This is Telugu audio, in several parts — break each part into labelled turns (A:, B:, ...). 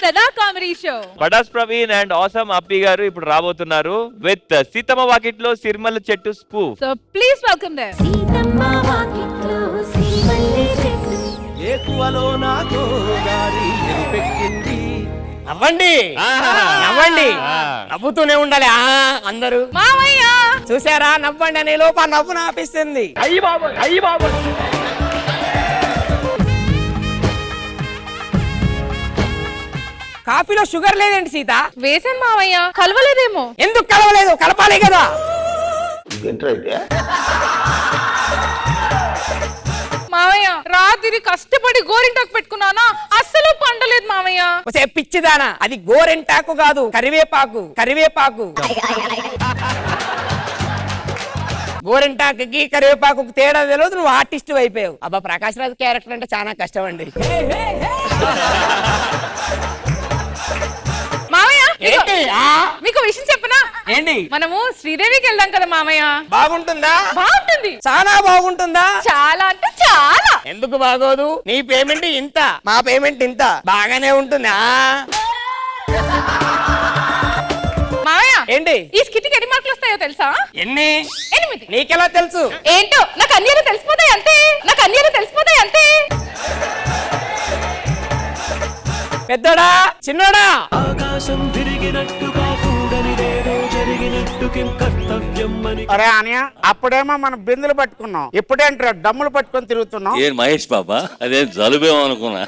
A: దదా comedy show.
B: Pataas Praveen and awesome Appi garu ఇప్పుడు రాబోతున్నారు with Seethamma Vakitlo Sirimalle Chettu spoof.
A: So please welcome them.
C: Seethamma Vakitlo Sirimalle చెట్టు
D: ఏకువలో నా గోదారి ఎరుపెక్కింది.
E: నవ్వండి నవ్వండి, నవ్వుతూనే ఉండాలి అందరూ.
A: మావయ్య
E: చూసారా, నవ్వండి అనే లోప నవ్వు నాపిస్తుంది.
D: అయ్యి బాబు అయ్యి బాబు.
E: కాఫీలో షుగర్ లేదేంటి సీత?
A: వేసాను మావయ్య, కలవలేదేమో.
E: ఎందుకు కలవలేదు? కలపాలి కదా.
A: మావయ్య రాత్రి కష్టపడి గోరింటాకు పెట్టుకున్నానా, అస్సలు పండలేదు మావయ్య.
E: ఒసే పిచ్చిదానా, అది గోరెంటాకు కాదు, కరివేపాకు. కరివేపాకు గోరెంటాకుకి కరివేపాకు తేడా తెలియదు, నువ్వు ఆర్టిస్ట్ అయిపోయావు. అబ్బా, ప్రకాష్ రాజ్ క్యారెక్టర్ అంటే చాలా కష్టం అండి.
A: మావయ్య
E: ఏంటి?
A: మీకు విషయం చెప్పనా?
E: ఏంటి?
A: మనము శ్రీదేవికి వెళ్దాం కదా మామయ్య.
E: బాగుంటుందా?
A: బాగుంటుంది,
E: చాలా బాగుంటుందా? చాలా
A: అంటే చాలా.
E: ఎందుకు బాగోదు? నీ పేమెంట్ ఇంత, మా పేమెంట్ ఇంత, బాగానే ఉంటుందా?
A: మామయ్య
E: ఏంటి?
A: ఈ స్కిట్కి ఎన్ని మార్కులు వస్తాయో తెలుసా?
E: ఎన్ని?
A: 8.
E: నీకెలా తెలుసు?
A: ఏంటో నాకు అన్ని తెలిసిపోతాయి అంతే.
E: పెద్దోడా చిన్నోడా?
D: ఆకాశం తిరిగినట్టుగా కూడనిదేదో జరిగినట్టు కర్తవ్యం అని.
F: అరే అనియా, అప్పుడేమో మనం బిందులు పట్టుకున్నాం, ఇప్పుడేంట్రా డమ్ములు పట్టుకొని తిరుగుతున్నాం.
G: ఏం మహేష్ బాబా, అదేం జలుబేమో అనుకున్నా.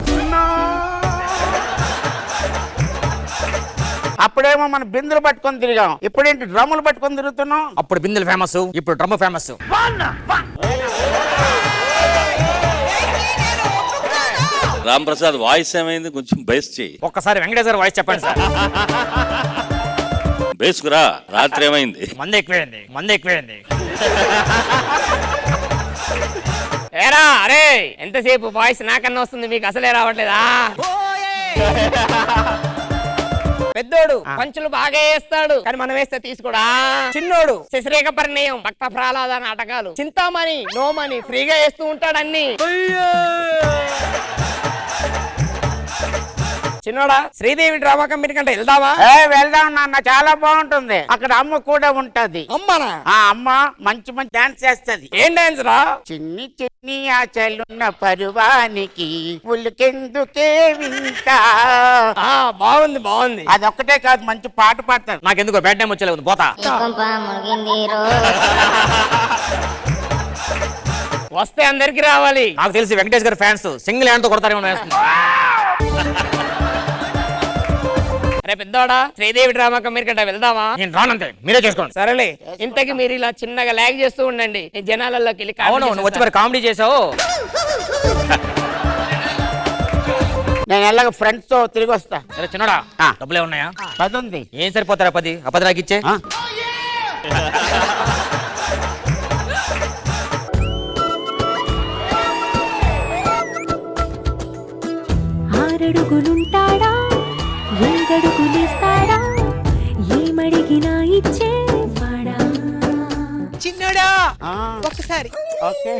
F: అప్పుడేమో మనం బిందులు పట్టుకొని తిరిగాం, ఇప్పుడేంటి డ్రమ్ములు పట్టుకొని తిరుగుతున్నాం.
E: అప్పుడు బిందెలు ఫేమస్, ఇప్పుడు drum famous.
G: Ram Prasad voice ఏమైంది? కొంచెం బేస్ చెయ్యి.
E: ఒక్కసారి వెంకటేశ్వర గారు వాయిస్ చెప్పండి సార్.
G: బేస్కురా. రాత్రి ఏమైంది?
E: మంది ఎక్కువైంది. ఏరా అరే, ఎంతసేపు వాయిస్ నాకన్నా వస్తుంది, మీకు అసలే రావట్లేదా? పెద్దోడు పంచులు బాగా వేస్తాడు, కానీ మనం వేస్తే తీసుకోడా. చిన్నోడు శశిరేఖ పరిణయం, భక్త ప్రహ్లాద నాటకాలు, చింతామణి నోమని ఫ్రీగా వేస్తూ ఉంటాడు అన్ని. చిన్నోడా, శ్రీదేవి డ్రామా కంపెనీ కంటే వెళ్దామా?
F: వెళ్దాం నాన్న, చాలా బాగుంటుంది. అక్కడ అమ్మ కూడా ఉంటది.
E: అమ్మనా?
F: ఆ అమ్మ మంచి డాన్స్ చేస్తది.
E: ఏం డాన్స్ రా?
F: చిన్ని చిన్ని ఆచలున్న పరువానికి ఉలికెందుకే వింత.
E: బాగుంది.
F: అదొక్కటే కాదు, మంచి పాట పాడతారు.
E: నాకెందుకో బ్యాడ్ టైం వచ్చేలేదు, పోతా. వస్తే అందరికి రావాలి. నాకు తెలిసి వెంకటేష్ గారి ఫ్యాన్స్ సింగిల్ హ్యాండ్ తో కొడతారేమో. అరే పెద్దోడా, శ్రీదేవి డ్రామా కంపెనీ కంటే వెళ్దామా? నేను రానంతే, మీరే చేసుకోండి. సరేలే, ఇంతకి మీరు ఇలా చిన్నగా లాగ్ చేస్తూ ఉండండి, జనాలలోకి వెళ్ళి. అవును, నువ్వు వచ్చి మరి కామెడీ చేసావు.
F: నేను ఎలాగ ఫ్రెండ్స్ తో తిరిగి వస్తా.
E: సరే చిన్నడా, డబ్బులే ఉన్నాయా?
F: 10 ఉంది.
E: ఏం సరిపోతారా 10? ఆ 10 నాకు ఇచ్చే.
C: ఆరడుగులుంటాడా, ఏడడుగులేస్తాడా, ఏమడిగినా ఇచ్చేవాడా.
H: చిన్నోడా ఒక్కసారి,
F: ఓకే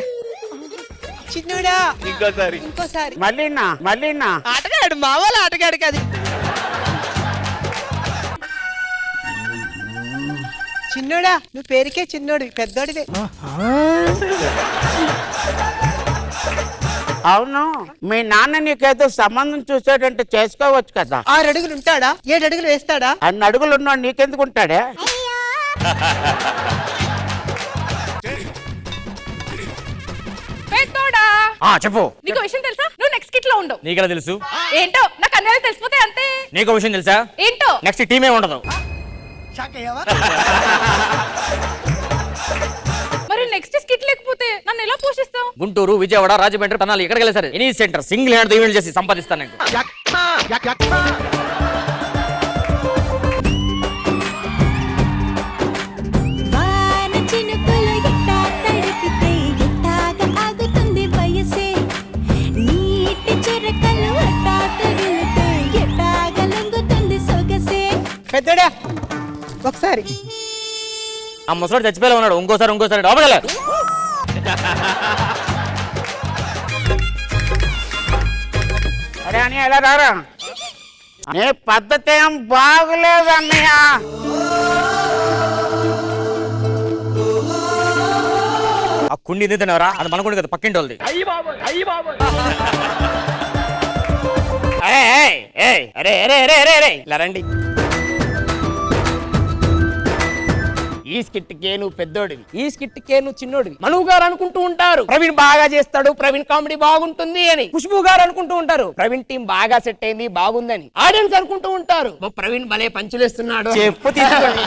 H: చిన్నోడా
B: ఇంకోసారి
F: మళ్ళీనా
H: ఆటగాడు, మా వాళ్ళ ఆటగాడు కాదు. చిన్నోడా, నువ్వు పేరుకే చిన్నోడు, పెద్దోడివే.
F: అవును, మీ నాన్న నీకేదో సంబంధం చూసాడంటే చేసుకోవచ్చు కదా.
H: 6 అడుగులు ఉంటాడా, 7 అడుగులు వేస్తాడా?
F: 2 అడుగులు ఉన్నాడు, నీకెందుకు ఉంటాడే?
E: చెప్పు.
A: నీకు విషయం తెలుసా? నువ్వు నెక్స్ట్ కిట్ లో ఉండవు.
E: నీకెలా తెలుసు?
A: ఏంటో నాకు అన్నీ తెలిసిపోతాయి అంతే.
E: నీకు విషయం తెలుసా?
A: ఏంటో?
E: నెక్స్ట్ టీమే ఉండదు.
A: మరి నెక్స్ట్ స్కిట్ లేకపోతే నన్ను ఎలా పోషిస్తావు?
E: గుంటూరు, విజయవాడ, రాజమండ్రి, తెనాలి, ఎక్కడికి వెళ్ళారు any centre single hand event చేసి సంపాదిస్తాను నేను.
C: వాన చినుకులు ఎట్టా తడిపితే ఎట్టాగా ఆగుతుంది వయసే, నీటి చురకలు ఎట్టా తగిలితే ఎట్టాగా లొంగుతుంది సొగసే.
H: పెద్దోడా ఒకసారి.
E: ఆ ముసలోడు చచ్చిపోయేలా ఉన్నాడు, ఇంకోసారి లోపల.
F: అరే అని ఎలా రారా? నీ పద్ధతి ఏం బాగులేదు అన్నయ్య.
E: ఆ కుండి తిన్నారా అది మనకుండా కదా పక్కింటి వాళ్ళది. ఇలా రండి. ఈ స్కిట్ కే నువ్వు పెద్దోడివి, ఈ స్కిట్ కే నువ్వు చిన్నోడివి. మనువు గారు అనుకుంటూ ఉంటారు ప్రవీణ్ బాగా చేస్తాడు, ప్రవీణ్ కామెడీ బాగుంటుంది అని. ఖుష్బు గారు అనుకుంటూ ఉంటారు ప్రవీణ్ టీం బాగా సెట్ అయింది బాగుందని. ఆడియన్స్ అనుకుంటూ ఉంటారు ప్రవీణ్ భలే పంచులేస్తున్నాడు. చెప్పు తీసుకొని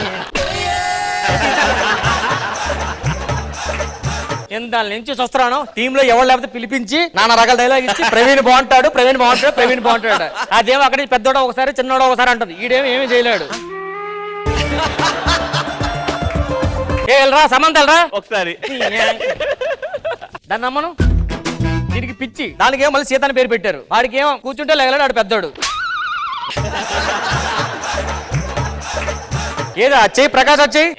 E: ఎంత నుంచి చూస్తున్నాను టీమ్ లో ఎవరు లేకపోతే పిలిపించి నాన్న రకాల డైలాగ్ ఇచ్చి ప్రవీణ్ బాగుంటాడు ప్రవీణ్ బాగుంటాడు ప్రవీణ్ బాగుంటాడు. అదేమో అక్కడ పెద్దోడు ఒకసారి చిన్నోడు ఒకసారి అంటుంది. ఈడేమో ఏమీ చేయలేడు. సమంతలరా
B: ఒకసారి
E: దాన్ని నమ్మను. దీనికి పిచ్చి, దానికి ఏమో మళ్ళీ సీత అని పేరు పెట్టారు. వాడికి ఏమో కూర్చుంటే లేగలాడు ఆడు పెద్దోడు. ఏదా వచ్చేయి ప్రకాష్ వచ్చేయి.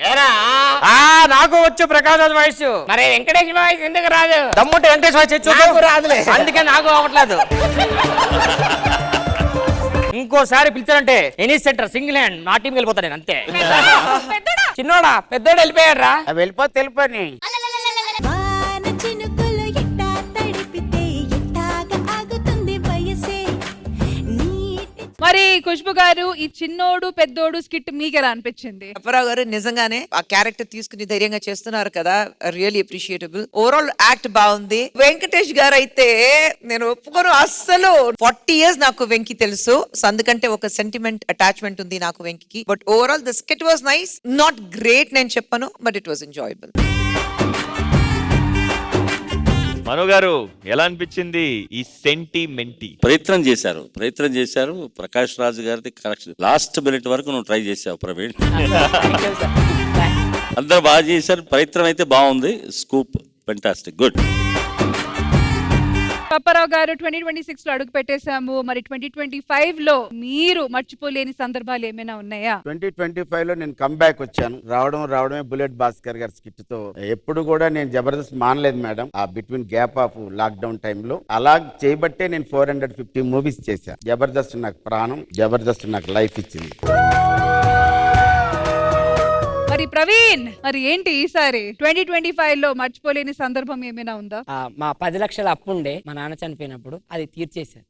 E: నాకు వచ్చు ప్రకాష్ వాయిస్. మరి వెంకటేష్ వాయిస్ ఎందుకు రాదు? దమ్ముంటే వెంకటేష్ వాయిస్ రాదులే, అందుకే నాకు అవ్వట్లేదు. ఇంకోసారి పిలిచారంటే ఎనీ సెంటర్ సింగిల్ హ్యాండ్ నా టీంకి వెళ్ళిపోతా నేను అంతే. చిన్నోడా పెద్దోడు వెళ్ళిపోయాడు రా.
F: వెళ్ళిపోతే వెళ్ళిపోయి.
C: వాన చినుకులు ఎట్టా తడిపితే ఎట్టాగా ఆగుతుంది వయసే నీటి.
A: మరి ఖుష్బు గారు ఈ చిన్నోడు పెద్దోడు స్కిట్ మీకు ఎలా అనిపించింది?
H: అప్పారావు గారు నిజంగానే ఆ క్యారెక్టర్ తీసుకుని ధైర్యంగా చేస్తున్నారు కదా, రియల్లీ అప్రిషియేటబుల్. ఓవరాల్ యాక్ట్ బాగుంది. వెంకటేష్ గారు అయితే నేను ఒప్పుకోను అస్సలు. 40 years నాకు వెంకి తెలుసు, సో అందుకంటే ఒక సెంటిమెంట్ అటాచ్మెంట్ ఉంది నాకు వెంకికి. But overall the skit was nice. Not great నేను చెప్పను, but it was enjoyable.
B: Manu garu ఎలా అనిపించింది ఈ సెంటిమెంటి?
G: ప్రయత్నం చేశారు ప్రకాష్ రాజు గారిది కరెక్షన్. లాస్ట్ మినిట్ వరకు నువ్వు ట్రై చేసావు ప్రవీణ్. అందరూ బాగా చేశారు. ప్రయత్నం అయితే బాగుంది. Scoop fantastic, good.
A: అప్పారావు గారు 2026 లో అడుగు పెట్టేశాము. మరి 2025 లో మీరు మర్చిపోలేని సందర్భాలు ఏమైనా ఉన్నాయా?
F: 2025 లో నేను కంబ్యాక్ వచ్చాను. రావడమే బుల్లెట్ భాస్కర్ గారి స్కిట్ తో. ఎప్పుడు కూడా నేను జబర్దస్త్ మానలేదు మేడం. ఆ బిట్వీన్ గ్యాప్ ఆఫ్ లాక్డౌన్ టైంలో అలా చేయబట్టే నేను 450 మూవీస్ చేశాను. జబర్దస్త్ నాకు ప్రాణం, జబర్దస్త్ నాకు లైఫ్ ఇచ్చింది.
A: మరి ప్రవీణ్, మరి ఏంటి ఈసారి 2025 లో మర్చిపోలేని సందర్భం ఏమైనా ఉందా?
E: మా 10 లక్షల అప్పు ఉండే మా నాన్న చనిపోయినప్పుడు, అది తీర్చేశారు.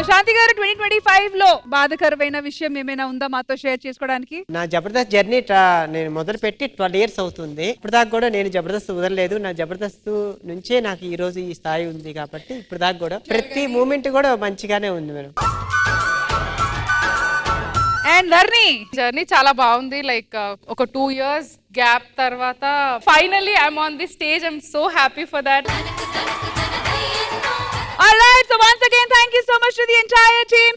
A: శాంతి గారు 2025 లో బాధకరమైన విషయం ఏమైనా ఉందా మాతో షేర్ చేసుకోవడానికి?
I: నా జబర్దస్త్ జర్నీ నేను మొదలు పెట్టి 12 years అవుతుంది. ఇప్పుడు దాకా కూడా నేను జబర్దస్త్ వదలలేదు. నా జబర్దస్త్ నుంచే నాకు ఈ రోజు ఈ స్థాయి ఉంది కాబట్టి ఇప్పుడు దాకా కూడా ప్రతి మూమెంట్ కూడా మంచిగానే ఉంది మేడం.
A: అండ్ జర్నీ చాలా బాగుంది. లైక్ ఒక 2 years గ్యాప్ తర్వాత finally I'm on the stage. I'm so happy for that. Alright, so once again thank you so much to the entire team.